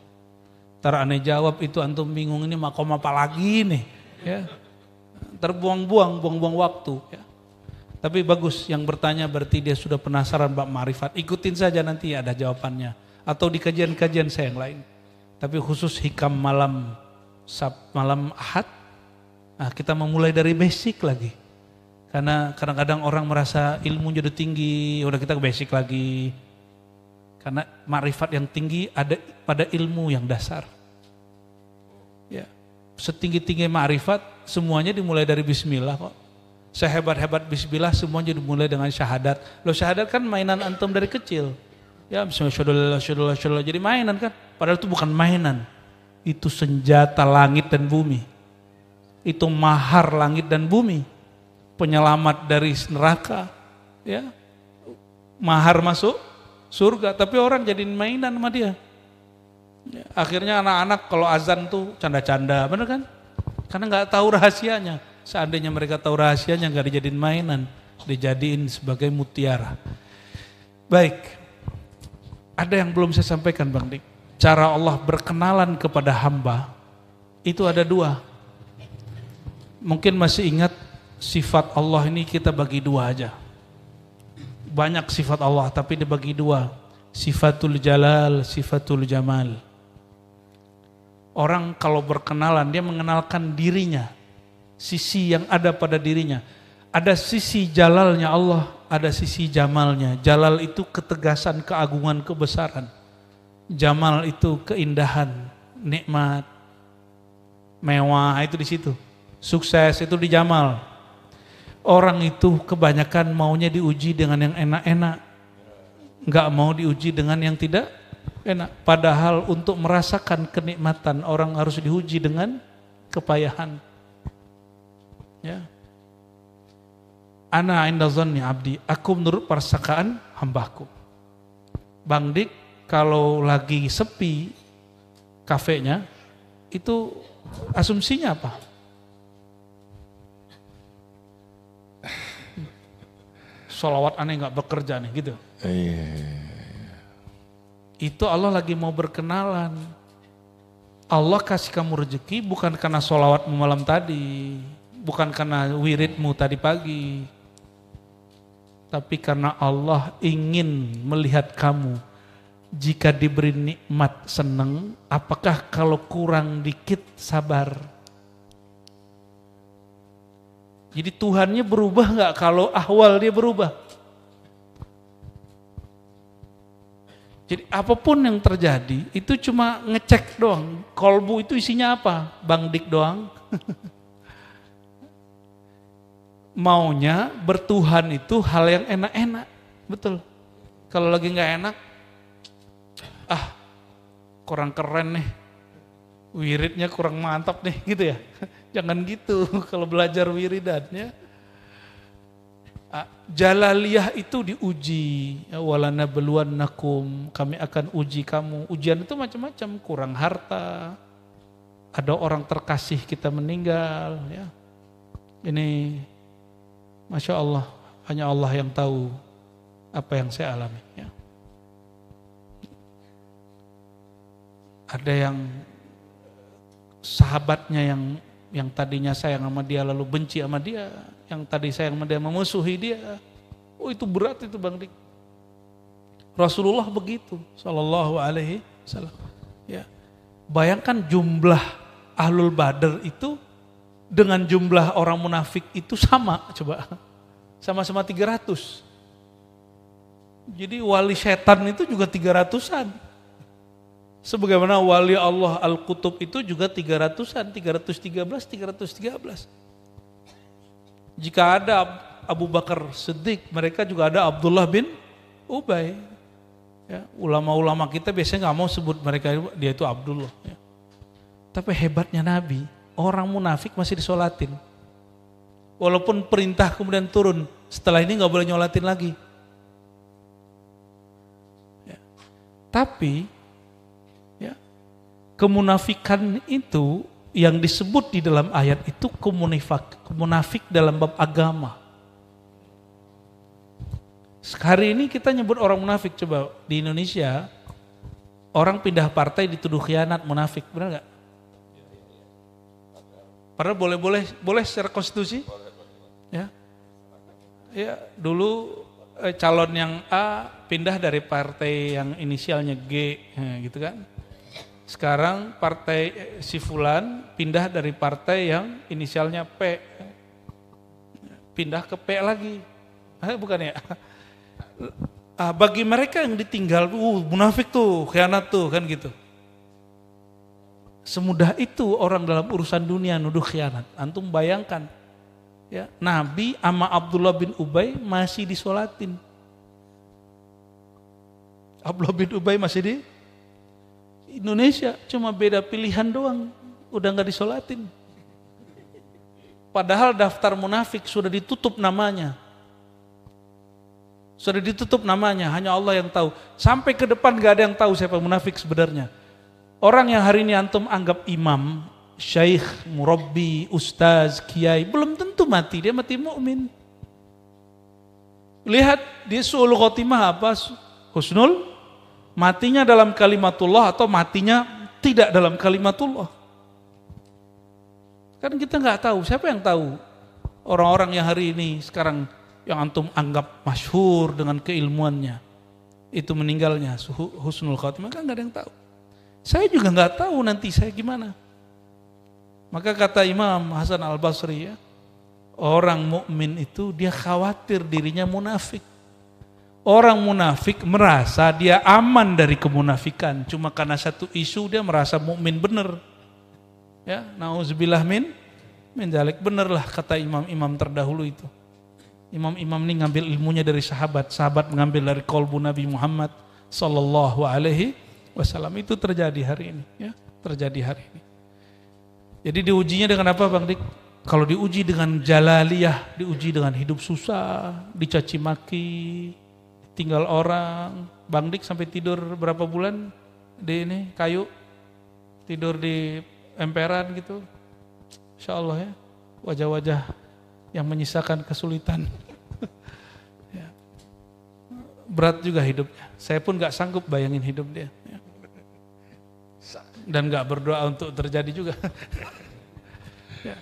Ntar aneh jawab itu antum bingung ini makom apa lagi nih? Ya, terbuang-buang waktu. Ya. Tapi bagus, yang bertanya berarti dia sudah penasaran bab ma'rifat. Ikutin saja nanti ada jawabannya. Atau di kajian-kajian saya yang lain. Tapi khusus hikam malam Ahad, Nah, kita memulai dari basic lagi. Karena kadang-kadang orang merasa ilmu jadi tinggi, udah kita ke basic lagi. Karena makrifat yang tinggi ada pada ilmu yang dasar. Ya, setinggi-tinggi makrifat semuanya dimulai dari bismillah kok. Sehebat-hebat bismillah semuanya dimulai dengan syahadat. Loh, syahadat kan mainan antum dari kecil. Ya, bismillah, jadi mainan kan. Padahal itu bukan mainan. Itu senjata langit dan bumi. Itu mahar langit dan bumi. Penyelamat dari neraka. Ya, mahar masuk surga, tapi orang jadiin mainan sama dia. Ya, akhirnya anak-anak kalau azan tuh canda-canda, bener kan? Karena nggak tahu rahasianya. Seandainya mereka tahu rahasianya, nggak dijadiin mainan, dijadiin sebagai mutiara. Baik, ada yang belum saya sampaikan Bang Dik. Cara Allah berkenalan kepada hamba itu ada dua. Mungkin masih ingat sifat Allah ini kita bagi dua aja. Banyak sifat Allah tapi dibagi dua. Sifatul jalal, sifatul jamal. Orang kalau berkenalan dia mengenalkan dirinya. Sisi yang ada pada dirinya. Ada sisi jalalnya Allah, ada sisi jamalnya. Jalal itu ketegasan, keagungan, kebesaran. Jamal itu keindahan, nikmat, mewah, itu di situ. Sukses itu di jamal. Orang itu kebanyakan maunya diuji dengan yang enak-enak. Enggak mau diuji dengan yang tidak enak. Padahal untuk merasakan kenikmatan orang harus diuji dengan kepayahan. Ya. Ana inda dhanni abdi, aku menurut persakaan hambaku. Bang Dik, kalau lagi sepi kafenya, itu asumsinya apa? Sholawat aneh nggak bekerja nih gitu. Itu Allah lagi mau berkenalan. Allah kasih kamu rezeki bukan karena sholawatmu malam tadi, bukan karena wiridmu tadi pagi, tapi karena Allah ingin melihat kamu. Jika diberi nikmat senang, apakah kalau kurang dikit sabar? Jadi Tuhannya berubah nggak kalau ahwal dia berubah? Jadi apapun yang terjadi itu cuma ngecek doang. Kolbu itu isinya apa? Bang Dik doang. Maunya bertuhan itu hal yang enak-enak, betul. Kalau lagi nggak enak, kurang keren nih, wiridnya kurang mantap nih, gitu ya. Jangan gitu kalau belajar wiridannya. Jalaliyah itu diuji, walana beluannakum, kami akan uji kamu. Ujian itu macam-macam, kurang harta, ada orang terkasih kita meninggal, ya. Ini Masya Allah, hanya Allah yang tahu apa yang saya alami. Ya. Ada yang sahabatnya yang tadinya sayang sama dia lalu benci sama dia, yang tadi sayang sama dia memusuhi dia. Oh, itu berat itu Bang Dik. Rasulullah begitu, sallallahu alaihi wasallam. Ya. Bayangkan jumlah Ahlul Badar itu dengan jumlah orang munafik itu sama, coba. Sama-sama 300. Jadi wali setan itu juga 300-an. Sebagaimana wali Allah Al-Qutub itu juga 300-an, 313, 313. Jika ada Abu Bakar Siddiq, mereka juga ada Abdullah bin Ubay. Ya, ulama-ulama kita biasanya nggak mau sebut mereka, dia itu Abdullah. Ya. Tapi hebatnya Nabi, orang munafik masih disolatin. Walaupun perintah kemudian turun, setelah ini nggak boleh nyolatin lagi. Ya. Tapi ya, kemunafikan itu yang disebut di dalam ayat itu kemunafik dalam bab agama. Hari ini kita nyebut orang munafik, coba di Indonesia orang pindah partai dituduh khianat, munafik, benar nggak? Padahal boleh secara konstitusi. Ya, ya dulu calon yang A pindah dari partai yang inisialnya G, gitu kan? Sekarang partai si Fulan pindah dari partai yang inisialnya P, pindah ke P lagi. Bukan ya? Bagi mereka yang ditinggal, munafik tuh, khianat tuh, kan gitu. Semudah itu orang dalam urusan dunia nuduh khianat. Antum bayangkan, ya, Nabi sama Abdullah bin Ubay masih disolatin. Abdullah bin Ubay masih di Indonesia, cuma beda pilihan doang, udah nggak disolatin. Padahal daftar munafik sudah ditutup namanya. Sudah ditutup namanya, hanya Allah yang tahu. Sampai ke depan gak ada yang tahu siapa munafik sebenarnya. Orang yang hari ini antum anggap imam, syekh, murabbi, ustaz, kiai, belum tentu mati, dia mati mukmin. Lihat dia su'ul khotimah apa? Husnul, matinya dalam kalimatullah atau matinya tidak dalam kalimatullah. Kan kita nggak tahu, siapa yang tahu? Orang-orang yang hari ini sekarang yang antum anggap masyhur dengan keilmuannya, itu meninggalnya husnul khotimah, kan nggak ada yang tahu. Saya juga nggak tahu nanti saya gimana. Maka kata Imam Hasan Al-Basri, ya, orang mukmin itu dia khawatir dirinya munafik. Orang munafik merasa dia aman dari kemunafikan, cuma karena satu isu dia merasa mukmin bener. Ya, nauzubillah min dzalik, benerlah kata imam-imam terdahulu itu. Imam-imam ini ngambil ilmunya dari sahabat, sahabat mengambil dari qalbu Nabi Muhammad sallallahu alaihi wasallam. Itu terjadi hari ini, ya, terjadi hari ini. Jadi diujinya dengan apa, Bang Dik? Kalau diuji dengan jalaliyah, diuji dengan hidup susah, dicaci maki, tinggal orang. Bang Dik sampai tidur berapa bulan di ini kayu, tidur di emperan gitu. Insya Allah, ya, wajah-wajah yang menyisakan kesulitan. Ya. Berat juga hidupnya. Saya pun gak sanggup bayangin hidup dia. Ya. Dan gak berdoa untuk terjadi juga. Ya.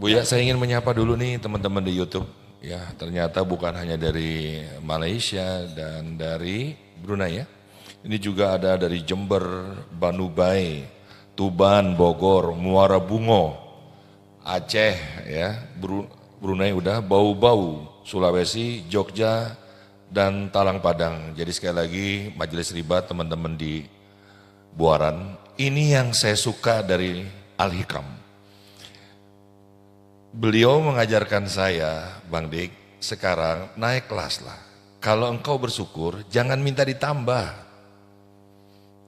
Buya, saya ingin menyapa dulu nih teman-teman di YouTube. Ya, ternyata bukan hanya dari Malaysia dan dari Brunei, ya. Ini juga ada dari Jember, Banubai, Tuban, Bogor, Muara Bungo, Aceh, ya, Brunei udah, Bau-Bau, Sulawesi, Jogja, dan Talang Padang. Jadi sekali lagi majelis ribat teman-teman di Buaran, ini yang saya suka dari Al-Hikam. Beliau mengajarkan saya, Bang Dik, sekarang naik kelas lah. Kalau engkau bersyukur, jangan minta ditambah.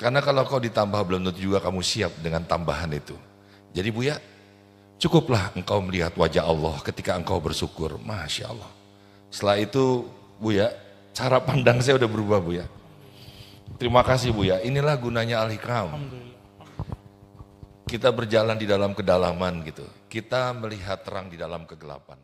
Karena kalau kau ditambah belum tentu juga kamu siap dengan tambahan itu. Jadi Buya, cukuplah engkau melihat wajah Allah ketika engkau bersyukur. Masya Allah. Setelah itu Buya, cara pandang saya udah berubah Buya. Terima kasih Buya, inilah gunanya Al-Hikam. Kita berjalan di dalam kedalaman gitu. Kita melihat terang di dalam kegelapan.